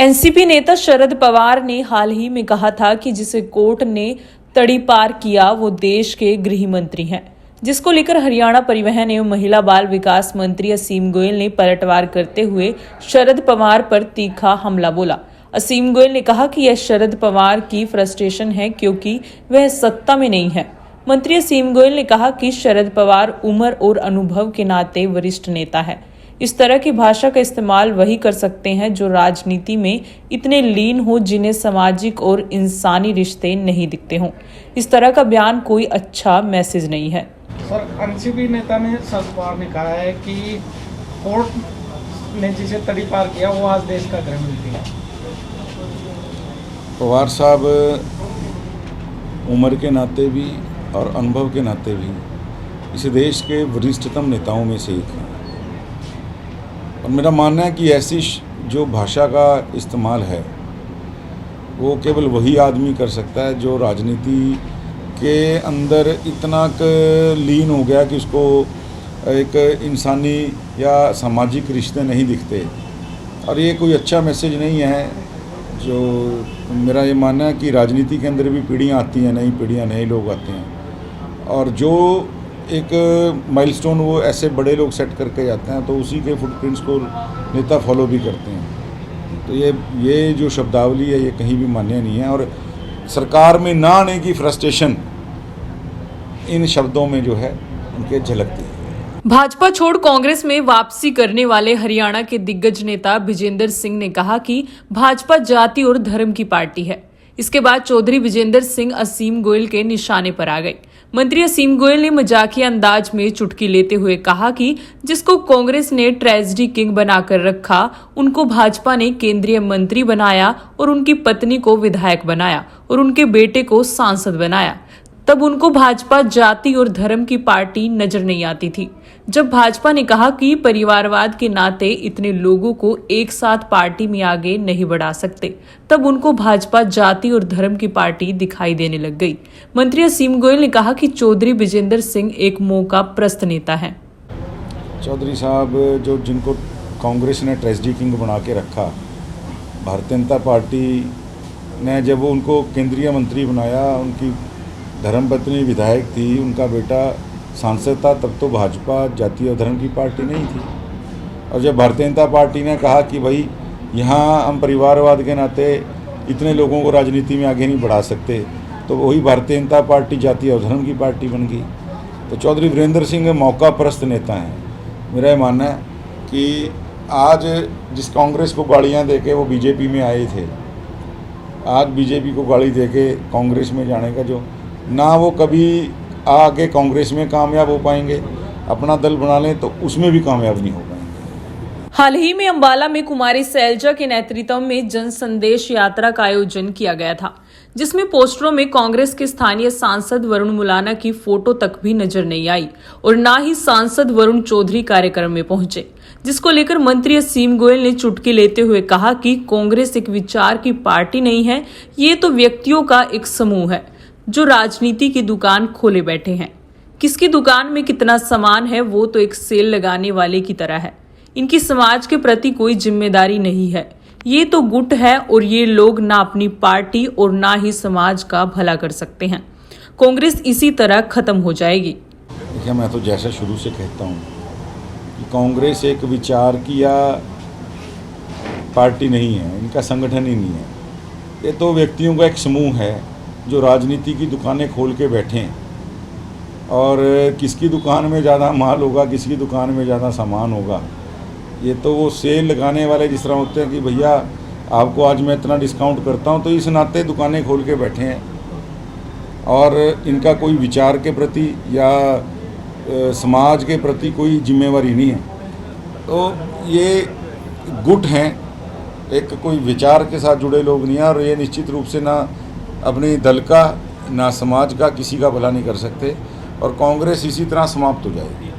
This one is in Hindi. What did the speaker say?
एनसीपी नेता शरद पवार ने हाल ही में कहा था कि जिसे कोर्ट ने तड़ीपार किया वो देश के गृह मंत्री हैं, जिसको लेकर हरियाणा परिवहन एवं महिला बाल विकास मंत्री असीम गोयल ने पलटवार करते हुए शरद पवार पर तीखा हमला बोला। असीम गोयल ने कहा कि यह शरद पवार की फ्रस्ट्रेशन है क्योंकि वह सत्ता में नहीं है। मंत्री असीम गोयल ने कहा कि शरद पवार उम्र और अनुभव के नाते वरिष्ठ नेता है। इस तरह की भाषा का इस्तेमाल वही कर सकते हैं जो राजनीति में इतने लीन हो, जिन्हें सामाजिक और इंसानी रिश्ते नहीं दिखते हों। इस तरह का बयान कोई अच्छा मैसेज नहीं है। सर, एनसीपी नेता ने शरद पवार ने कहा है कि कोर्ट ने जिसे तड़ीपार किया वो आज देश का गृह मंत्री है। पवार साहब उम्र के नाते भी और अनुभव के नाते भी इस देश के वरिष्ठतम नेताओं में से एक हैं और मेरा मानना है कि ऐसी जो भाषा का इस्तेमाल है वो केवल वही आदमी कर सकता है जो राजनीति के अंदर इतना लीन हो गया कि उसको एक इंसानी या सामाजिक रिश्ते नहीं दिखते। और ये कोई अच्छा मैसेज नहीं है। जो मेरा ये मानना है कि राजनीति के अंदर भी पीढ़ियाँ आती हैं, नई पीढ़ियाँ, नए लोग आते हैं और जो एक माइलस्टोन वो ऐसे बड़े लोग सेट करके जाते हैं तो उसी के फुटप्रिंट्स को नेता फॉलो भी करते हैं। तो ये जो शब्दावली है ये कहीं भी मान्य नहीं है और सरकार में ना आने की फ्रस्ट्रेशन इन शब्दों में जो है उनके झलकती है। भाजपा छोड़ कांग्रेस में वापसी करने वाले हरियाणा के दिग्गज नेता विजेंद्र सिंह ने कहा कि भाजपा जाति और धर्म की पार्टी है। इसके बाद चौधरी विजेंद्र सिंह असीम गोयल के निशाने पर आ गए। मंत्री असीम गोयल ने मजाकिया अंदाज में चुटकी लेते हुए कहा कि जिसको कांग्रेस ने ट्रेजेडी किंग बनाकर रखा, उनको भाजपा ने केंद्रीय मंत्री बनाया और उनकी पत्नी को विधायक बनाया और उनके बेटे को सांसद बनाया। तब उनको भाजपा जाति और धर्म की पार्टी नजर नहीं आती थी। जब भाजपा ने कहा कि परिवारवाद के नाते इतने लोगों को एक साथ पार्टी में आगे नहीं बढ़ा सकते, तब उनको भाजपा जाति और धर्म की पार्टी दिखाई देने लग गई। मंत्री असीम गोयल ने कहा कि चौधरी विजेंद्र सिंह एक मौका प्रस्त नेता है। चौधरी साहब जिनको कांग्रेस ने ट्रेजेडी किंग बना के रखा, भारतीय जनता पार्टी ने जब वो उनको केंद्रीय मंत्री बनाया, उनकी धर्मपत्नी विधायक थी, उनका बेटा सांसद था, तब तो भाजपा जाति और धर्म की पार्टी नहीं थी। और जब भारतीय जनता पार्टी ने कहा कि भाई यहाँ हम परिवारवाद के नाते इतने लोगों को राजनीति में आगे नहीं बढ़ा सकते, तो वही भारतीय जनता पार्टी जाति और धर्म की पार्टी बन गई। तो चौधरी वीरेंद्र सिंह मौका परस्त नेता हैं। मेरा ये मानना है कि आज जिस कांग्रेस को गालियाँ दे के वो बीजेपी में आए थे, आज बीजेपी को गाली दे के कांग्रेस में जाने का जो ना वो कभी आगे कांग्रेस में कामयाब हो पाएंगे, अपना दल बना लें तो उसमें भी कामयाब नहीं हो पाएंगे। हाल ही में अंबाला में कुमारी सैलजा के नेतृत्व में जन संदेश यात्रा का आयोजन किया गया था, जिसमें पोस्टरों में कांग्रेस के स्थानीय सांसद वरुण मुलाना की फोटो तक भी नजर नहीं आई और न ही सांसद वरुण चौधरी कार्यक्रम में पहुंचे, जिसको लेकर मंत्री असीम गोयल ने चुटकी लेते हुए कहा कि कांग्रेस एक विचार की पार्टी नहीं है, ये तो व्यक्तियों का एक समूह है जो राजनीति की दुकान खोले बैठे हैं। किसकी दुकान में कितना सामान है वो तो एक सेल लगाने वाले की तरह है। इनकी समाज के प्रति कोई जिम्मेदारी नहीं है। ये तो गुट है और ये लोग ना अपनी पार्टी और ना ही समाज का भला कर सकते हैं। कांग्रेस इसी तरह खत्म हो जाएगी। देखिए, मैं तो जैसा शुरू से कहता हूँ कि कांग्रेस एक विचार की या पार्टी नहीं है, इनका संगठन ही नहीं है। ये तो व्यक्तियों का एक समूह है जो राजनीति की दुकानें खोल के बैठे हैं और किसकी दुकान में ज़्यादा माल होगा, किसकी दुकान में ज़्यादा सामान होगा, ये तो वो सेल लगाने वाले जिस तरह होते हैं कि भैया आपको आज मैं इतना डिस्काउंट करता हूँ, तो इस नाते दुकानें खोल के बैठे हैं और इनका कोई विचार के प्रति या समाज के प्रति कोई जिम्मेवारी नहीं है। तो ये गुट हैं, एक कोई विचार के साथ जुड़े लोग नहीं हैं और ये निश्चित रूप से ना अपने दल का ना समाज का किसी का भला नहीं कर सकते और कांग्रेस इसी तरह समाप्त हो जाएगी।